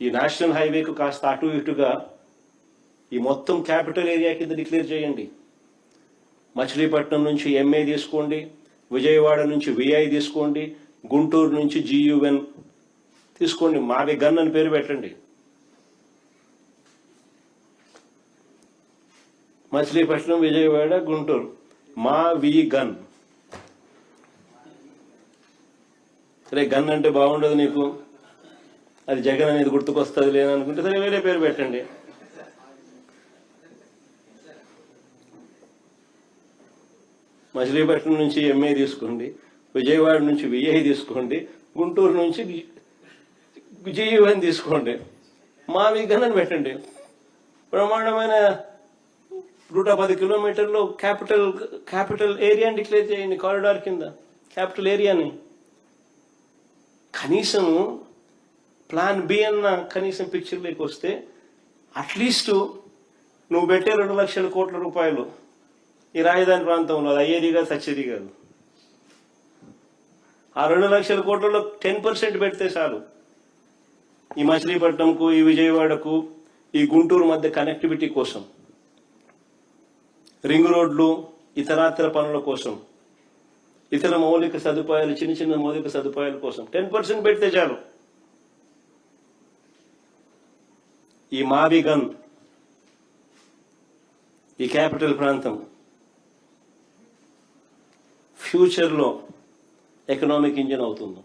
ఈ నేషనల్ హైవేకు కాస్త అటు ఇటుగా ఈ మొత్తం క్యాపిటల్ ఏరియా కింద డిక్లేర్ చేయండి. మచిలీపట్నం నుంచి ఎంఏ తీసుకోండి, విజయవాడ నుంచి విఐ తీసుకోండి, గుంటూరు నుంచి జియుఎన్ తీసుకోండి, మావి గన్ అని పేరు పెట్టండి. మచిలీపట్నం, విజయవాడ, గుంటూరు, మా వి గన్. సరే, గన్ అంటే బాగుండదు నీకు, అది జగన్ అనేది గుర్తుకొస్తుంది లేననుకుంటే సరే వేరే పేరు పెట్టండి. మచిలీపట్నం నుంచి ఎంఏ తీసుకోండి, విజయవాడ నుంచి విఐ తీసుకోండి, గుంటూరు నుంచి జియుఎన్ తీసుకోండి, మావి గన్ అని పెట్టండి. బ్రహ్మాండమైన 110 కిలోమీటర్లో క్యాపిటల్ ఏరియాని డిక్లేర్ చేయండి, కారిడార్ కింద క్యాపిటల్ ఏరియాని. కనీసం ప్లాన్ బి అన్న కనీసం పిక్చర్లోకి వస్తే అట్లీస్ట్ నువ్వు పెట్టే 2 లక్షల కోట్ల రూపాయలు ఈ రాజధాని ప్రాంతంలో అది అయ్యేది కాదు, సచ్చేది కాదు. ఆ 2 లక్షల కోట్లలో 10% పెడితే చాలు. ఈ మచిలీపట్నంకు, ఈ విజయవాడకు, ఈ గుంటూరు మధ్య కనెక్టివిటీ కోసం, రింగ్ రోడ్లు, ఇతరాతర పనుల కోసం, ఇతర మౌలిక సదుపాయాలు, చిన్న చిన్న మౌలిక సదుపాయాల కోసం 10% పెడితే చాలు. ఈ మావి గన్, ఈ క్యాపిటల్ ప్రాంతం ఫ్యూచర్లో ఎకనామిక్ ఇంజిన్ అవుతుంది.